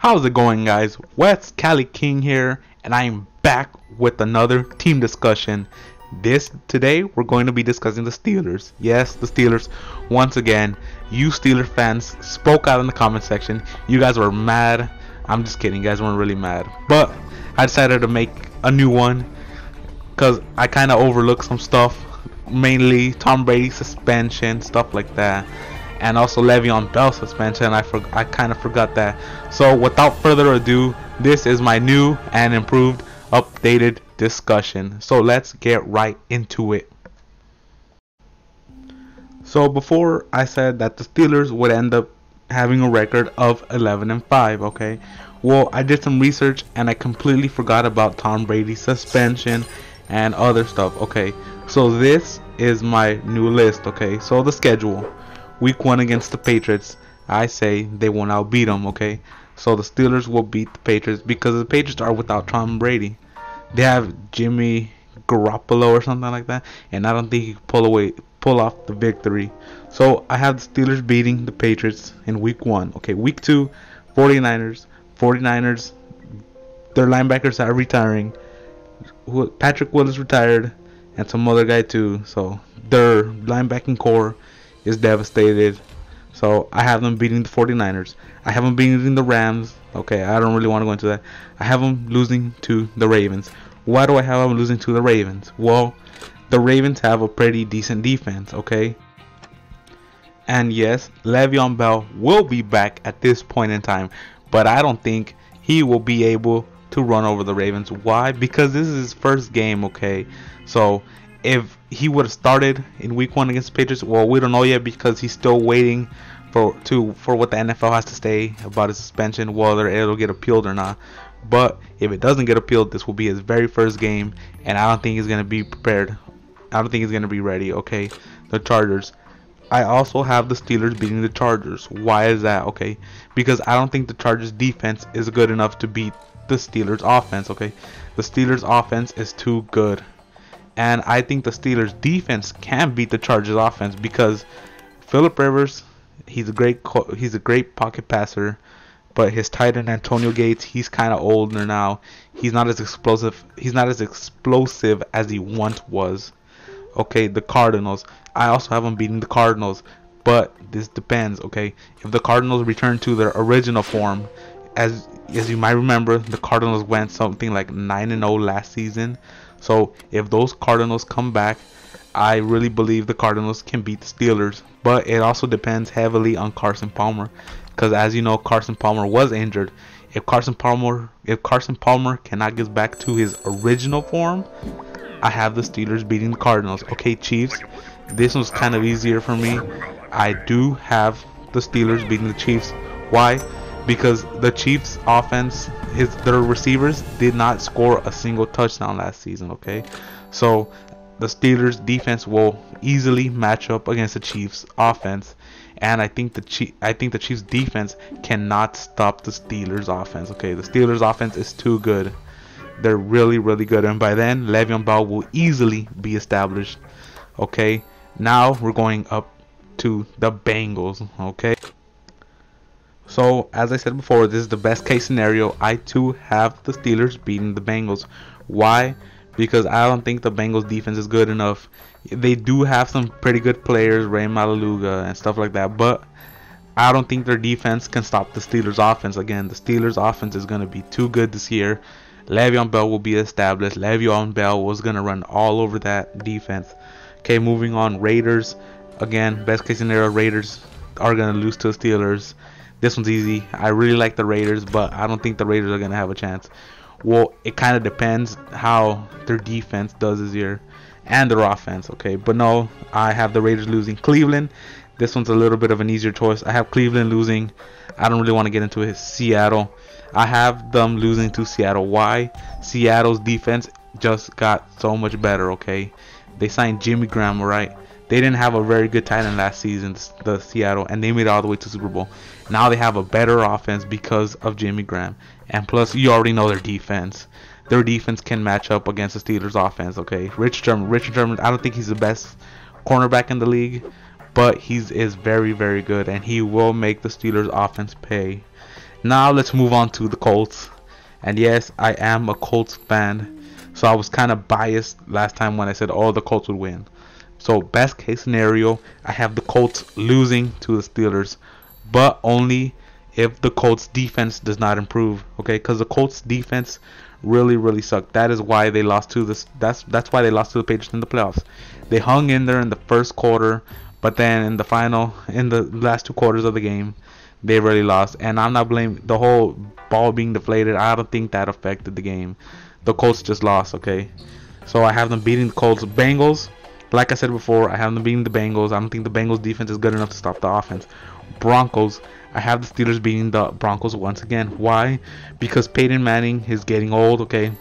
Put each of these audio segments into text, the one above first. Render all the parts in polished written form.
How's it going, guys? West Cali King here, and I am back with another team discussion. Today we're going to be discussing the Steelers. Yes, the Steelers. Once again, you Steeler fans spoke out in the comment section. You guys were mad. I'm just kidding, you guys weren't really mad. But I decided to make a new one because I kind of overlooked some stuff, mainly Tom Brady suspension, stuff like that. And also Le'Veon Bell suspension. I kind of forgot that. So without further ado, this is my new and improved, updated discussion. So let's get right into it. So before I said that the Steelers would end up having a record of 11-5, okay? Well, I did some research and I completely forgot about Tom Brady's suspension and other stuff, okay? So this is my new list, okay? So the schedule. Week 1 against the Patriots, I say they will now beat them, okay? So the Steelers will beat the Patriots because the Patriots are without Tom Brady. They have Jimmy Garoppolo or something like that, and I don't think he can pull off the victory. So I have the Steelers beating the Patriots in week 1. Okay, week 2, 49ers. 49ers, their linebackers are retiring. Patrick Willis retired, and some other guy too. So their linebacking core is devastated. So I have them beating the 49ers. I have them beating the Rams. Okay, I don't really want to go into that. I have them losing to the Ravens. Why do I have them losing to the Ravens? Well, the Ravens have a pretty decent defense, okay? And yes, Le'Veon Bell will be back at this point in time, but I don't think he will be able to run over the Ravens. Why? Because this is his first game, okay? So if he would have started in week 1 against the Patriots, well, we don't know yet because he's still waiting for what the NFL has to say about his suspension, whether it'll get appealed or not. But if it doesn't get appealed, this will be his very first game, and I don't think he's gonna be prepared. I don't think he's gonna be ready. Okay, the Chargers. I also have the Steelers beating the Chargers. Why is that? Okay, because I don't think the Chargers defense is good enough to beat the Steelers offense. Okay, the Steelers offense is too good. And I think the Steelers defense can beat the Chargers offense because Phillip Rivers, he's a great pocket passer, but his tight end Antonio Gates, he's kind of older now. He's not as explosive. He's not as explosive as he once was. Okay, the Cardinals. I also have them beating the Cardinals, but this depends. Okay, if the Cardinals return to their original form, as you might remember, the Cardinals went something like 9-0 last season. So if those Cardinals come back, I really believe the Cardinals can beat the Steelers. But it also depends heavily on Carson Palmer, because as you know, Carson Palmer was injured. If Carson Palmer cannot get back to his original form, I have the Steelers beating the Cardinals. Okay, Chiefs. This one's kind of easier for me. I do have the Steelers beating the Chiefs. Why? Because the Chiefs offense, their receivers did not score a single touchdown last season, okay? So the Steelers defense will easily match up against the Chiefs offense, and I think the Chiefs defense cannot stop the Steelers offense, okay? The Steelers offense is too good. They're really, really good, and by then Le'Veon Bell will easily be established. Okay, now we're going up to the Bengals, okay? So, as I said before, this is the best case scenario. I too have the Steelers beating the Bengals. Why? Because I don't think the Bengals defense is good enough. They do have some pretty good players, Ray Maluga and stuff like that, but I don't think their defense can stop the Steelers offense. Again, the Steelers offense is going to be too good this year. Le'Veon Bell will be established. Le'Veon Bell was going to run all over that defense. Okay, moving on. Raiders. Again, best case scenario, Raiders are going to lose to the Steelers. This one's easy. I really like the Raiders, but I don't think the Raiders are going to have a chance. Well, it kind of depends how their defense does this year and their offense, okay? But no, I have the Raiders losing. Cleveland, this one's a little bit of an easier choice. I have Cleveland losing. I don't really want to get into it. Seattle. I have them losing to Seattle. Why? Seattle's defense just got so much better, okay? They signed Jimmy Graham, right? They didn't have a very good tight end last season, the Seattle, and they made it all the way to Super Bowl. Now they have a better offense because of Jimmy Graham. And plus, you already know their defense. Their defense can match up against the Steelers' offense, okay? Richard Sherman, I don't think he's the best cornerback in the league, but he is very, very good, and he will make the Steelers' offense pay. Now let's move on to the Colts. And yes, I am a Colts fan, so I was kind of biased last time when I said the Colts would win. So best case scenario, I have the Colts losing to the Steelers, but only if the Colts defense does not improve. Okay, because the Colts defense really sucked. That is why they lost to this. That's why they lost to the Patriots in the playoffs. They hung in there in the first quarter, but then in the last 2 quarters of the game, they really lost. And I'm not blaming the whole ball being deflated. I don't think that affected the game. The Colts just lost. Okay, so I have them beating the Colts. Bengals, like I said before, I have them beating the Bengals. I don't think the Bengals defense is good enough to stop the offense. Broncos, I have the Steelers beating the Broncos once again. Why? Because Peyton Manning is getting old, okay?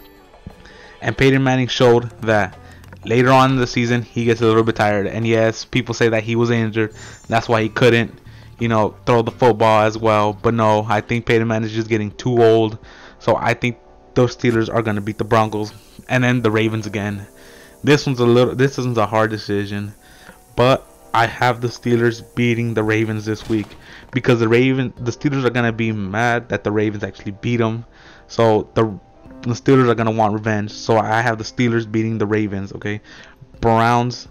And Peyton Manning showed that later on in the season, he gets a little bit tired. And yes, people say that he was injured. That's why he couldn't, throw the football as well. But no, I think Peyton Manning is just getting too old. So I think those Steelers are going to beat the Broncos. And then the Ravens again. This one's a hard decision. But I have the Steelers beating the Ravens this week because the Steelers are gonna be mad that the Ravens actually beat them. So the Steelers are gonna want revenge. So I have the Steelers beating the Ravens. Okay, Browns.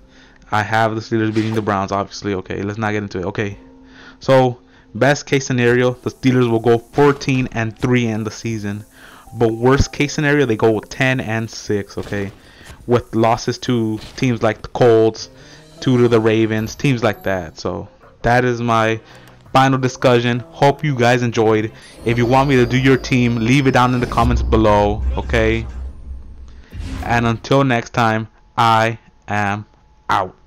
I have the Steelers beating the Browns. Obviously, okay. Let's not get into it. Okay, so best case scenario, the Steelers will go 14-3 in the season. But worst case scenario, they go 10-6. Okay, with losses to teams like the Colts, to the Ravens, teams like that. So that is my final discussion. Hope you guys enjoyed. If you want me to do your team, leave it down in the comments below, okay? And until next time, I am out.